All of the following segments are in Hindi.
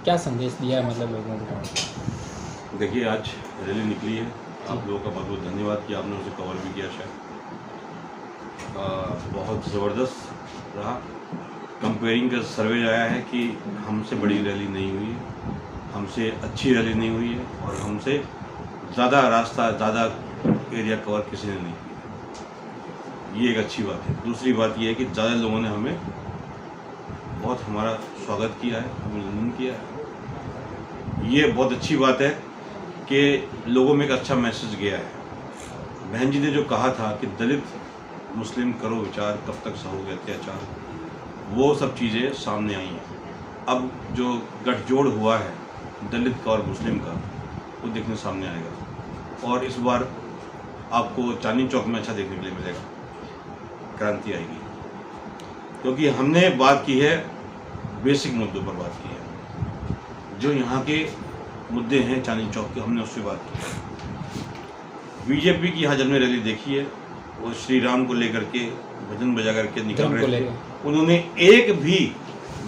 क्या संदेश दिया है मतलब लोगों को? देखिए, आज रैली निकली है, आप लोगों का बहुत बहुत धन्यवाद कि आपने उसे कवर भी किया। शायद बहुत ज़बरदस्त रहा। कंपेयरिंग का सर्वे आया है कि हमसे बड़ी रैली नहीं हुई है, हमसे अच्छी रैली नहीं हुई है और हमसे ज़्यादा रास्ता, ज़्यादा एरिया कवर किसी ने नहीं किया। ये एक अच्छी बात है। दूसरी बात ये है कि ज़्यादा लोगों ने हमें बहुत हमारा स्वागत किया है, अभिनंदन किया है। ये बहुत अच्छी बात है कि लोगों में एक अच्छा मैसेज गया है। बहन जी ने जो कहा था कि दलित मुस्लिम करो विचार, कब तक सहोगे अत्याचार, वो सब चीज़ें सामने आई हैं। अब जो गठजोड़ हुआ है दलित का और मुस्लिम का, वो देखने सामने आएगा और इस बार आपको चांदनी चौक में अच्छा देखने के लिए मिलेगा, क्रांति आएगी। क्योंकि हमने बात की है बेसिक मुद्दों पर बात की है, जो यहाँ के मुद्दे हैं चांदनी चौक के, हमने उससे बात की। बीजेपी की यहाँ जब ने रैली देखी है, वो श्री राम को लेकर के भजन बजा करके निकल रहे थे। उन्होंने एक भी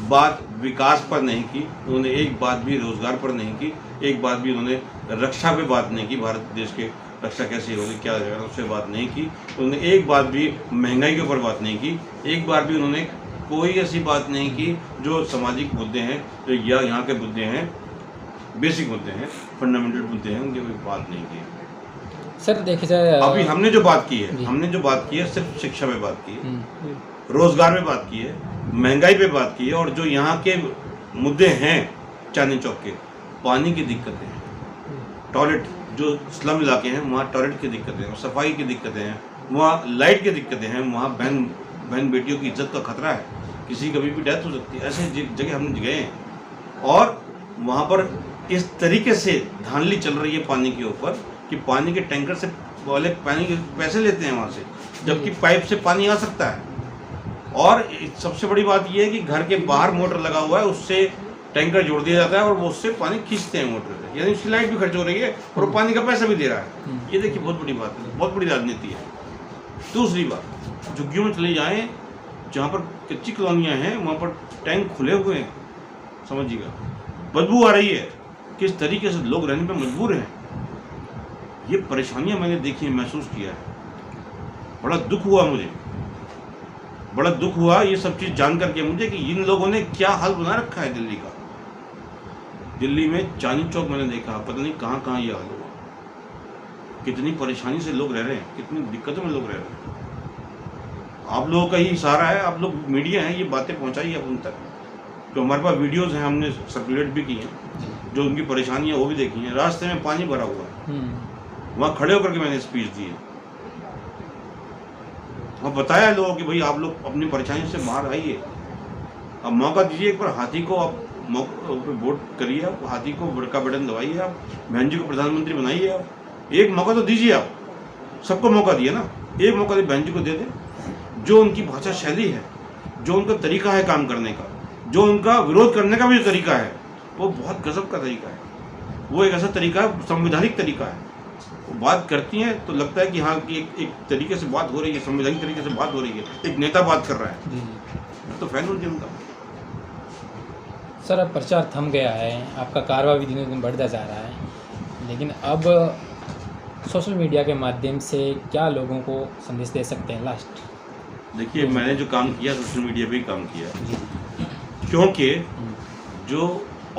बात विकास पर नहीं की, उन्होंने एक बात भी रोजगार पर नहीं की, एक बात भी उन्होंने रक्षा पे बात नहीं की, भारत देश के रक्षा कैसे होगी, क्या होगा, उससे बात नहीं की। उन्होंने एक बात भी महंगाई के ऊपर बात नहीं की, एक बार भी उन्होंने कोई ऐसी बात नहीं की जो सामाजिक मुद्दे हैं, जो यहाँ के मुद्दे हैं, बेसिक मुद्दे हैं, फंडामेंटल मुद्दे हैं, उनकी कोई बात नहीं की। सर देखिए सर, अभी हमने जो बात की है, सिर्फ शिक्षा पे बात की है, रोजगार पे बात की है, महंगाई पे बात की है, और जो यहाँ के मुद्दे हैं चांदनी चौक के, पानी की दिक्कतें हैं, टॉयलेट, जो स्लम इलाके हैं वहाँ टॉयलेट की दिक्कतें हैं, सफाई की दिक्कतें हैं, वहाँ लाइट की दिक्कतें हैं, वहाँ बहन बेटियों की इज्जत का खतरा है, किसी कभी भी डेथ हो सकती है। ऐसे जगह हम गए हैं और वहाँ पर इस तरीके से धांधली चल रही है पानी के ऊपर कि पानी के टैंकर से वाले पानी के पैसे लेते हैं वहाँ से, जबकि पाइप से पानी आ सकता है। और सबसे बड़ी बात यह है कि घर के बाहर मोटर लगा हुआ है, उससे टैंकर जोड़ दिया जाता है और वो उससे पानी खींचते हैं मोटर से, यानी उसकी लाइट भी खर्च हो रही है और पानी का पैसा भी दे रहा है। ये देखिए बहुत बड़ी बात है, बहुत बड़ी राजनीति है। दूसरी बात, झुग्गियों में चले जाएँ जहाँ पर कच्ची कॉलोनियाँ हैं, वहाँ पर टैंक खुले हुए हैं, समझिएगा, बदबू आ रही है, किस तरीके से लोग रहने पर मजबूर हैं। ये परेशानियां मैंने देखी, महसूस किया है, बड़ा दुख हुआ मुझे, बड़ा दुख हुआ ये सब चीज़ जान करके मुझे कि इन लोगों ने क्या हाल बना रखा है दिल्ली का। दिल्ली में चांदनी चौक मैंने देखा, पता नहीं कहाँ कहाँ ये हाल हुआ, कितनी परेशानी से लोग रह रहे हैं, कितनी दिक्कतों में लोग रह रहे हैं। आप लोगों का ही इशारा है, आप लोग मीडिया हैं, ये बातें पहुँचाइए अब उन तक। तो हमारे पास वीडियोज़ हैं, हमने सर्कुलेट भी की हैं, जो उनकी परेशानियाँ वो भी देखी हैं। रास्ते में पानी भरा हुआ है, वहाँ खड़े होकर के मैंने स्पीच दी है, वहाँ बताया लोगों कि भाई आप लोग अपनी परेशानी से बाहर आइए, अब मौका दीजिए, एक बार हाथी को आप वोट करिए, आप हाथी को बड़का बटन दबाइए, आप बहन जी को प्रधानमंत्री बनाइए, आप एक मौका तो दीजिए। आप सबको मौका दिए ना, एक मौका बहन जी को दे दें। जो उनकी भाषा शैली है, जो उनका तरीका है काम करने का, जो उनका विरोध करने का भी जो तरीका है, वो बहुत गजब का तरीका है। वो एक ऐसा तरीका है, संवैधानिक तरीका है। वो बात करती हैं तो लगता है कि हाँ कि एक तरीके से बात हो रही है, संवैधानिक तरीके से बात हो रही है, एक नेता बात कर रहा है। मैं तो फैन हूँ जी उनका। सर अब प्रचार थम गया है, आपका कारवा भी दिनों दिन बढ़ता जा रहा है, लेकिन अब सोशल मीडिया के माध्यम से क्या लोगों को संदेश दे सकते हैं लास्ट? देखिए, मैंने जो काम किया सोशल मीडिया पे ही काम किया, क्योंकि जो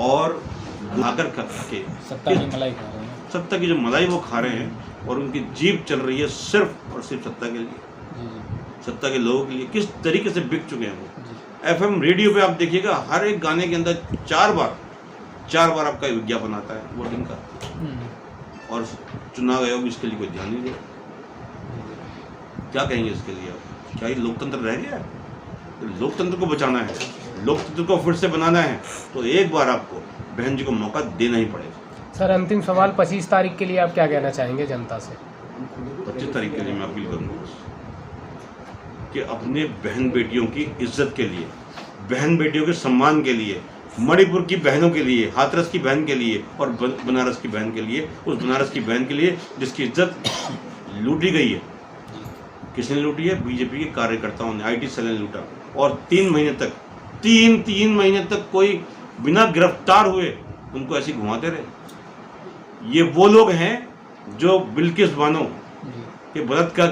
और भागर के सत्ता की मलाई खा रहे हैं, सत्ता की जो मलाई वो खा रहे हैं और उनकी जीभ चल रही है सिर्फ और सिर्फ सत्ता के लिए, सत्ता के लोगों के लिए। किस तरीके से बिक चुके हैं वो। FM रेडियो पे आप देखिएगा, हर एक गाने के अंदर 4 बार आपका विज्ञापन आता है वोटिंग का, और चुनाव आयोग इसके लिए कोई ध्यान नहीं दिया। क्या कहेंगे इसके लिए आप? क्या ये लोकतंत्र रह गया है? तो लोकतंत्र को बचाना है, लोकतंत्र को फिर से बनाना है, तो एक बार आपको बहन जी को मौका देना ही पड़ेगा। सर अंतिम सवाल, 25 तारीख के लिए आप क्या कहना चाहेंगे जनता से? 25 तारीख के लिए मैं अपील करूँगा कि अपने बहन बेटियों की इज्जत के लिए, बहन बेटियों के सम्मान के लिए, मणिपुर की बहनों के लिए, हाथरस की बहन के लिए और बनारस की बहन के लिए, उस बनारस की बहन के लिए जिसकी इज्जत लूटी गई है। किसने लूटी है? बीजेपी के कार्यकर्ताओं ने, IT सेल ने लूटा। और 3 महीने तक कोई बिना गिरफ्तार हुए उनको ऐसे घुमाते रहे। ये वो लोग हैं जो बिल्किस बानो के बलात्कार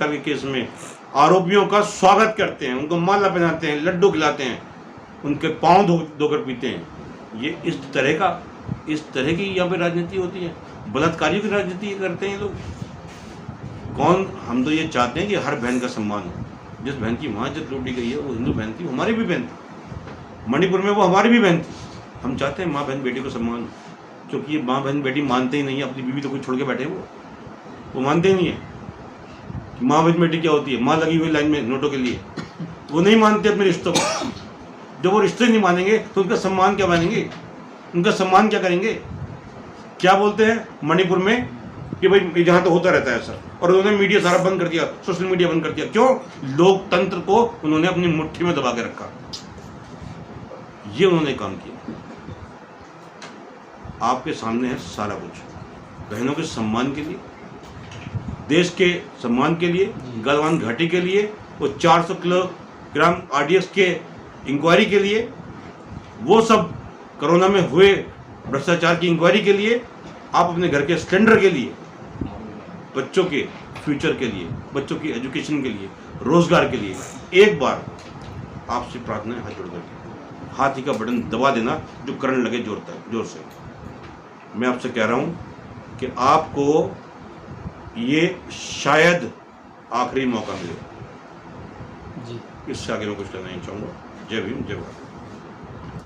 के केस में आरोपियों का स्वागत करते हैं, उनको माला पहनाते हैं, लड्डू खिलाते हैं, उनके पाँव धोकर पीते हैं। ये इस तरह की यहाँ पे राजनीति होती है, बलात्कारियों की राजनीति करते हैं लोग। कौन, हम तो ये चाहते हैं कि हर बहन का सम्मान हो। जिस बहन की माँ इज्जत लूटी गई है वो हिंदू बहन थी, हमारी भी बहन थी, मणिपुर में वो हमारी भी बहन थी। हम चाहते हैं माँ बहन बेटी को सम्मान, क्योंकि ये माँ बहन बेटी मानते ही नहीं है। अपनी बीवी तो कोई छोड़ के बैठे वो मानते ही नहीं है कि माँ बहन बेटी क्या होती है। माँ लगी हुई लाइन में नोटों के लिए, वो नहीं मानते अपने रिश्तों को। जब वो रिश्ते नहीं मानेंगे तो उनका सम्मान क्या मानेंगे, उनका सम्मान क्या करेंगे। क्या बोलते हैं मणिपुर में कि भाई जहाँ तो होता रहता है ऐसा, और उन्होंने मीडिया सारा बंद कर दिया, सोशल मीडिया बंद कर दिया। क्यों? लोकतंत्र को उन्होंने अपनी मुट्ठी में दबा के रखा। ये उन्होंने काम किया। आपके सामने है सारा कुछ, बहनों के सम्मान के लिए, देश के सम्मान के लिए, गलवान घाटी के लिए, वो 400 किलोग्राम RDX के इंक्वायरी के लिए, वो सब कोरोना में हुए भ्रष्टाचार की इंक्वायरी के लिए, आप अपने घर के सिलेंडर के लिए, बच्चों के फ्यूचर के लिए, बच्चों की एजुकेशन के लिए, रोजगार के लिए, एक बार आपसे प्रार्थना है, हाथ जोड़ करके हाथी का बटन दबा देना जो करंट लगे जोर से। मैं आपसे कह रहा हूं कि आपको ये शायद आखिरी मौका मिले। इससे आगे मैं कुछ कहना नहीं चाहूँगा। जय भीम, जय भारत।